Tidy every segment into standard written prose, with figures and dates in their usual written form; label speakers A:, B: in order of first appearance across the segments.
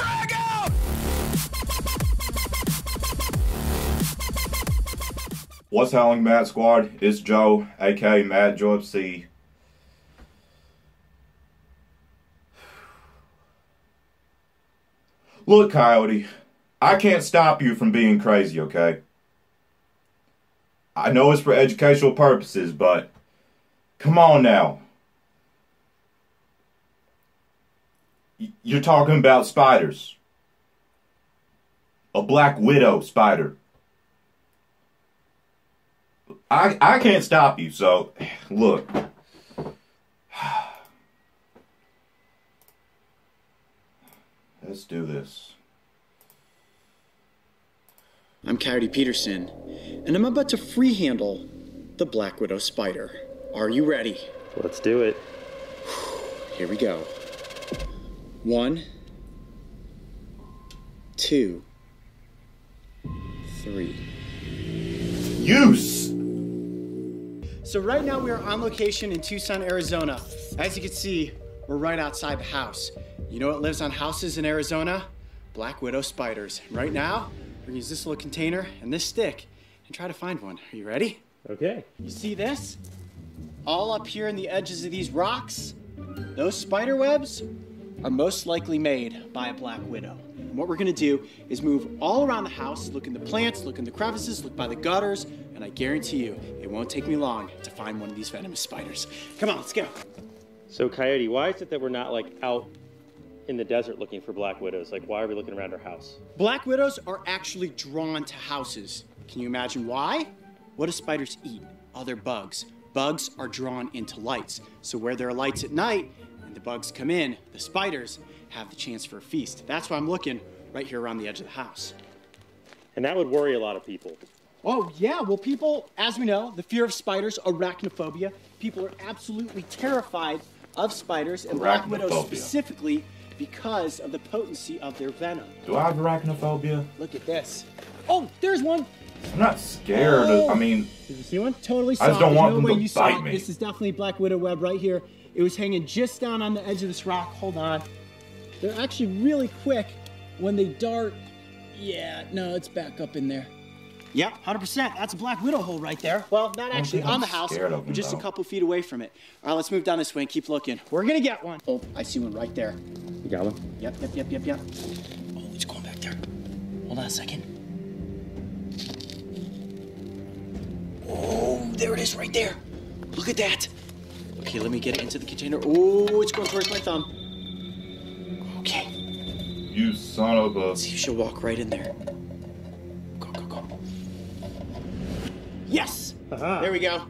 A: Frag out!
B: What's happening, Matt Squad? It's Joe, aka Matt Joe C. Look, Coyote, I can't stop you from being crazy, okay? I know it's for educational purposes, but come on now. You're talking about spiders. A black widow spider. I can't stop you, so look. Let's do this.
C: I'm Coyote Peterson, and I'm about to free handle the Black Widow spider. Are you ready?
D: Let's do it.
C: Here we go. 1, 2, 3.
B: Use!
C: So right now we are on location in Tucson, Arizona. As you can see, we're right outside the house. You know what lives on houses in Arizona? Black widow spiders. Right now, we're gonna use this little container and this stick and try to find one. Are you ready?
D: Okay.
C: You see this? All up here in the edges of these rocks, those spider webs are most likely made by a black widow. And what we're gonna do is move all around the house, look in the plants, look in the crevices, look by the gutters, and I guarantee you, it won't take me long to find one of these venomous spiders. Come on, let's go.
D: So Coyote, why is it that we're not like out in the desert looking for black widows? Like, why are we looking around our house?
C: Black widows are actually drawn to houses. Can you imagine why? What do spiders eat? Other bugs. Bugs are drawn into lights. So where there are lights at night and the bugs come in, the spiders have the chance for a feast. That's why I'm looking right here around the edge of the house.
D: And that would worry a lot of people.
C: Oh yeah, well people, as we know, the fear of spiders, arachnophobia. People are absolutely terrified of spiders and black widows specifically because of the potency of their venom.
B: Do I have arachnophobia?
C: Look at this. Oh, there's one.
B: I'm not scared. I mean,
C: did you see one? Totally saw
B: I just don't want them
C: no way
B: to
C: you saw
B: bite
C: it.
B: me.
C: This is definitely black widow web right here. It was hanging just down on the edge of this rock. Hold on. They're actually really quick when they dart. Yeah, no, it's back up in there. Yep, 100%. That's a black widow hole right there. Well, not actually on the house, but just a couple feet away from it. All right, let's move down this way and keep looking. We're gonna get one. Oh, I see one right there.
D: You got one?
C: Yep. Oh, it's going back there. Hold on a second. Oh, there it is right there. Look at that. Okay, let me get it into the container. Oh, it's going towards my thumb. Okay.
B: you son of a...
C: See if she'll walk right in there. Go. Yes! There we go.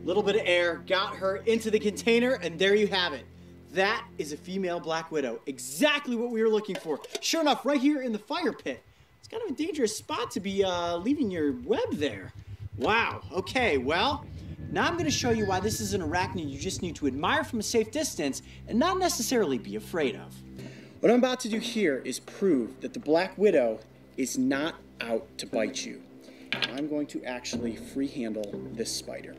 C: Little bit of air, got her into the container, and there you have it. That is a female black widow. Exactly what we were looking for. Sure enough, right here in the fire pit. It's kind of a dangerous spot to be leaving your web there. Wow, okay, well, now I'm gonna show you why this is an arachnid you just need to admire from a safe distance and not necessarily be afraid of. What I'm about to do here is prove that the black widow is not out to bite you. I'm going to actually free handle this spider.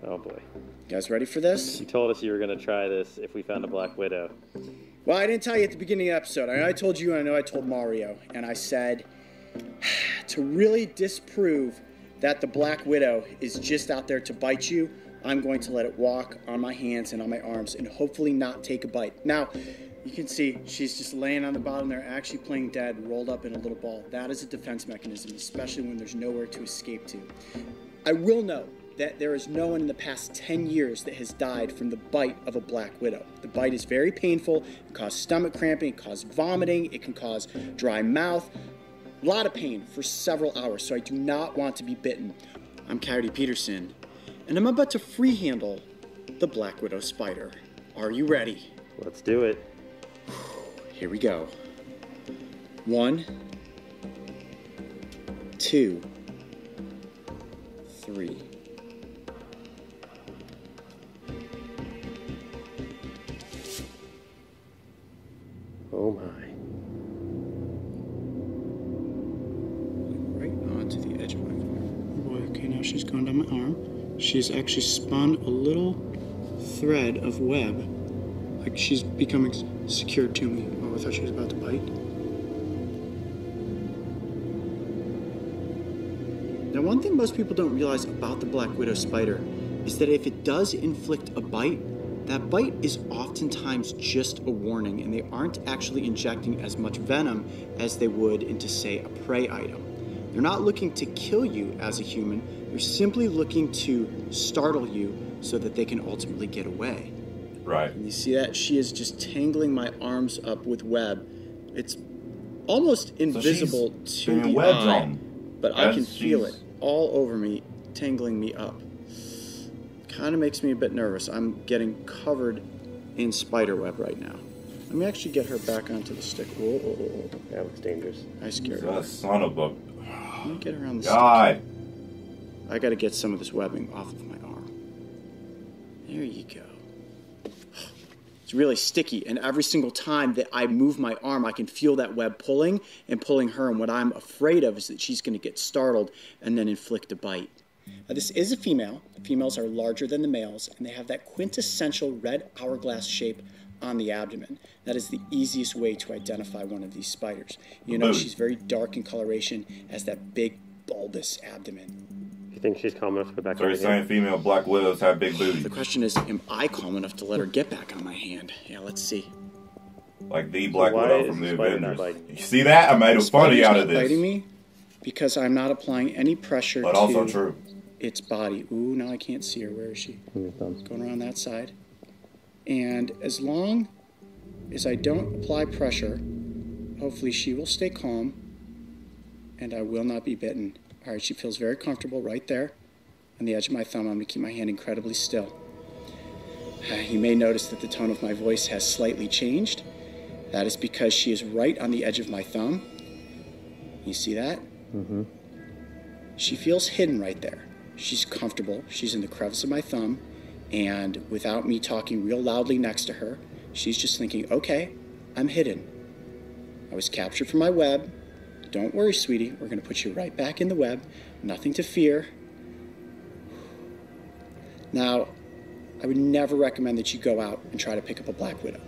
D: Oh boy.
C: You guys ready for this?
D: You told us you were going to try this if we found a black widow.
C: Well, I didn't tell you at the beginning of the episode. I told you, and I know I told Mario, and I said to really disprove that the black widow is just out there to bite you, I'm going to let it walk on my hands and on my arms and hopefully not take a bite. Now, you can see she's just laying on the bottom there, actually playing dead, rolled up in a little ball. That is a defense mechanism, especially when there's nowhere to escape to. I will note that there is no one in the past 10 years that has died from the bite of a black widow. The bite is very painful. It causes stomach cramping, it causes vomiting, it can cause dry mouth, a lot of pain for several hours, so I do not want to be bitten. I'm Coyote Peterson, and I'm about to free handle the black widow spider. Are you ready?
D: Let's do it.
C: Here we go. 1, 2, 3.
D: Oh my.
C: Right onto the edge of my arm. Boy, okay, now she's gone down my arm. She's actually spun a little thread of web. Like she's becoming secured to me. Oh, I thought she was about to bite. Now, one thing most people don't realize about the black widow spider is that if it does inflict a bite, that bite is oftentimes just a warning, and they aren't actually injecting as much venom as they would into, say, a prey item. They're not looking to kill you as a human, they're simply looking to startle you so that they can ultimately get away.
B: Right.
C: And you see that? She is just tangling my arms up with web. It's almost invisible to the eye, but I can feel it all over me, tangling me up. Kind of makes me a bit nervous. I'm getting covered in spider web right now. Let me actually get her back onto the stick. Whoa, whoa, whoa, whoa.
D: That looks dangerous.
C: I scared her.
B: That son of a...
C: Let me get her on the
B: God.
C: stick. I got to get some of this webbing off of my arm. There you go. It's really sticky, and every single time that I move my arm, I can feel that web pulling and pulling her, and what I'm afraid of is that she's going to get startled and then inflict a bite. Now, this is a female. The females are larger than the males, and they have that quintessential red hourglass shape on the abdomen. That is the easiest way to identify one of these spiders. You know, she's very dark in coloration, has that big bulbous abdomen.
D: You think she's calm enough to go back
B: So
D: on
B: you're
D: the
B: saying female black widows have big booties?
C: The question is, am I calm enough to let her get back on my hand? Yeah, let's see.
B: Like the Black
D: Why
B: Widow
D: is
B: from the
D: the spider not
B: Avengers.
D: biting?
B: You see that? I made a funny out of
C: Not biting
B: this.
C: me because I'm not applying any pressure
B: But
C: to
B: also true.
C: its body. Ooh, now I can't see her. Where is she? Going around that side. And as long as I don't apply pressure, hopefully she will stay calm and I will not be bitten. All right, she feels very comfortable right there on the edge of my thumb. I'm going to keep my hand incredibly still. You may notice that the tone of my voice has slightly changed. That is because she is right on the edge of my thumb. You see that?
D: Mm-hmm.
C: She feels hidden right there. She's comfortable. She's in the crevice of my thumb. And without me talking real loudly next to her, she's just thinking, okay, I'm hidden. I was captured from my web. Don't worry, sweetie. We're going to put you right back in the web. Nothing to fear. Now, I would never recommend that you go out and try to pick up a black widow.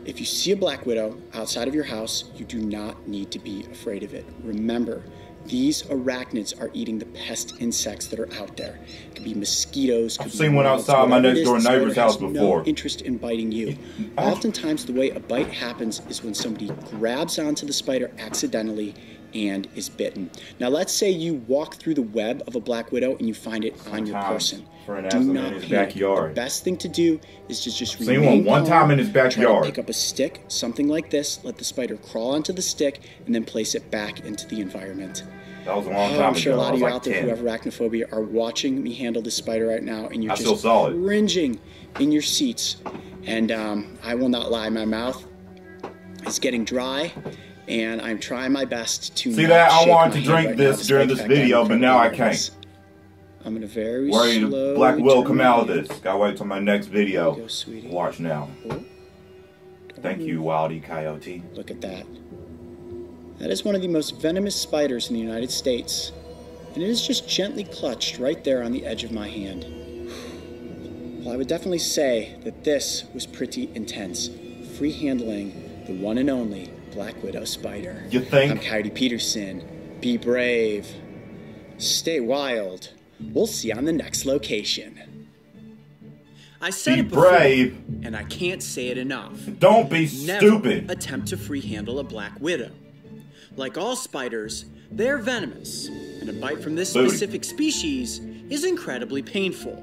C: If you see a black widow outside of your house, you do not need to be afraid of it. Remember, these arachnids are eating the pest insects that are out there. It could be mosquitoes.
B: I've seen one outside my next door neighbor's house before.
C: No interest in biting you. Oftentimes, the way a bite happens is when somebody grabs onto the spider accidentally and is bitten. Now, let's say you walk through the web of a black widow and you find it on your person. Do not panic.
B: Backyard.
C: The best thing to do is to just
B: Seen
C: remain
B: one
C: calm,
B: time in his
C: try to
B: backyard.
C: pick up a stick, something like this, let the spider crawl onto the stick, and then place it back into the environment.
B: That was a long time
C: I'm sure a
B: ago.
C: lot
B: I
C: of
B: was
C: you
B: like
C: out there
B: 10.
C: who have arachnophobia are watching me handle this spider right now, and you're
B: I still
C: just
B: saw it.
C: cringing in your seats. And I will not lie, my mouth is getting dry, and I'm trying my best to
B: See
C: not
B: that? I
C: shake
B: wanted
C: my
B: to
C: hand
B: drink
C: right
B: this
C: now,
B: during
C: despite
B: this
C: the fact
B: video,
C: I'm
B: but now I
C: incredibly nervous.
B: can't.
C: I'm gonna very
B: Worried
C: slowly
B: black will
C: turn
B: come
C: my
B: out of
C: hand.
B: this. Gotta wait till my next video.
C: There you go, sweetie.
B: Watch now.
C: Oh.
B: Thank you, Wildy Coyote.
C: Look at that. That is one of the most venomous spiders in the United States, and it is just gently clutched right there on the edge of my hand. Well, I would definitely say that this was pretty intense, free handling the one and only Black Widow spider.
B: You think?
C: I'm Coyote Peterson. Be brave. Stay wild. We'll see you on the next location. I said
B: Be
C: it before,
B: brave.
C: and I can't say it enough.
B: Don't be
C: Never
B: stupid.
C: attempt to free handle a black widow. Like all spiders, they're venomous, and a bite from this
B: Booty.
C: specific species is incredibly painful.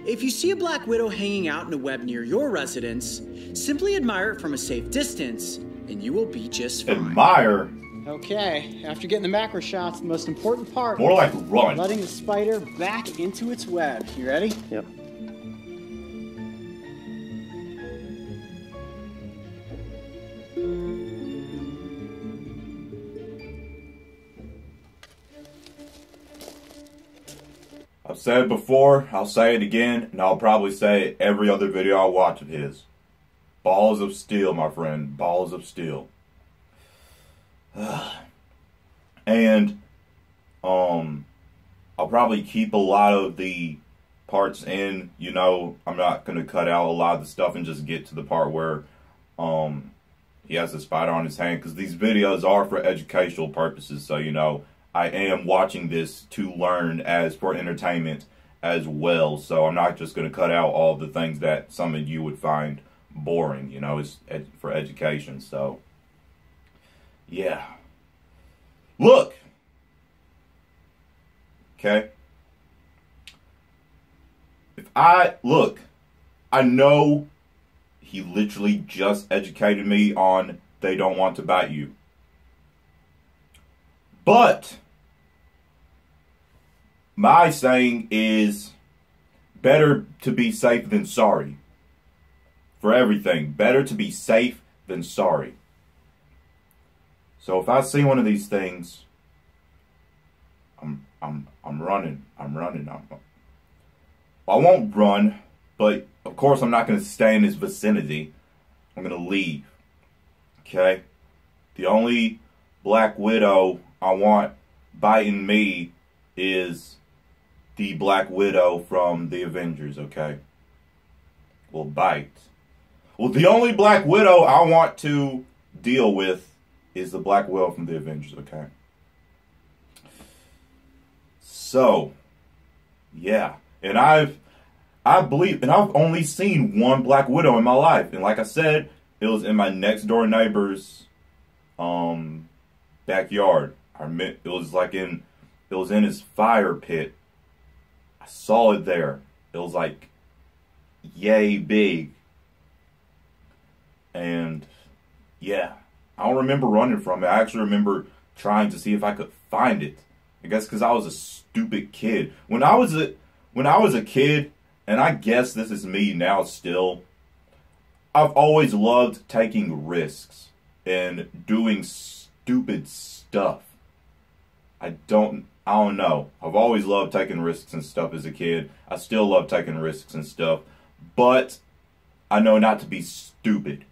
C: If you see a black widow hanging out in a web near your residence, simply admire it from a safe distance, and you will be just fine.
B: Admire.
C: Okay, after getting the macro shots, the most important part,
B: More like run.
C: letting the spider back into its web. You ready?
D: Yep.
B: I've said it before, I'll say it again, and I'll probably say it every other video I watch of his. Balls of steel, my friend. Balls of steel. And, I'll probably keep a lot of the parts in, you know, I'm not going to cut out a lot of the stuff and just get to the part where, he has the spider on his hand, because these videos are for educational purposes, so, you know, I am watching this to learn as for entertainment as well. So I'm not just going to cut out all the things that some of you would find boring, you know, it's for education. So, yeah. Look. Okay. I know he literally just educated me on they don't want to bite you. But my saying is better to be safe than sorry. For everything, better to be safe than sorry. So if I see one of these things, I'm running. I won't run, but of course I'm not going to stay in this vicinity. I'm going to leave. Okay? The only Black Widow I want biting me is the Black Widow from the Avengers, okay? Will bite. Well, the only Black Widow I want to deal with is the Black Widow from the Avengers, okay? So, yeah. And I've only seen one Black Widow in my life. And like I said, it was in my next door neighbor's backyard. It was in his fire pit. I saw it there. It was like yay big. And yeah, I don't remember running from it. I actually remember trying to see if I could find it. I guess because I was a stupid kid. When I was a kid, and I guess this is me now still, I've always loved taking risks and doing stupid stuff. I don't know. I've always loved taking risks and stuff as a kid. I still love taking risks and stuff. But I know not to be stupid.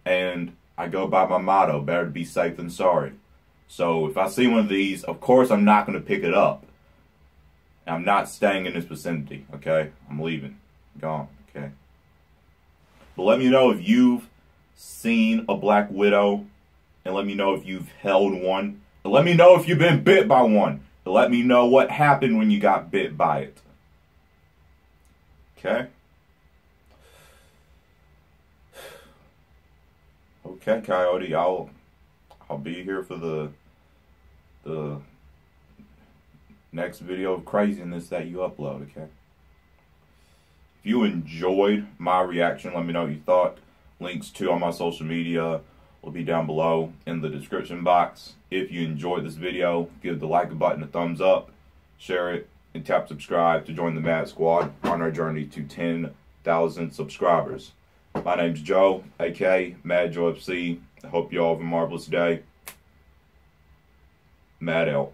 B: And I go by my motto, better to be safe than sorry. So if I see one of these, of course I'm not going to pick it up. I'm not staying in this vicinity, okay? I'm leaving. Gone, okay? But let me know if you've seen a Black Widow. And let me know if you've held one. And let me know if you've been bit by one. And let me know what happened when you got bit by it. Okay? Okay, Coyote, I'll be here for the next video of craziness that you upload, okay? If you enjoyed my reaction, let me know what you thought. Links to all my social media will be down below in the description box. If you enjoyed this video, give the like button a thumbs up, share it, and tap subscribe to join the Mad Squad on our journey to 10,000 subscribers. My name's Joe, aka Mad Joe FC. I hope you all have a marvelous day. Mad out.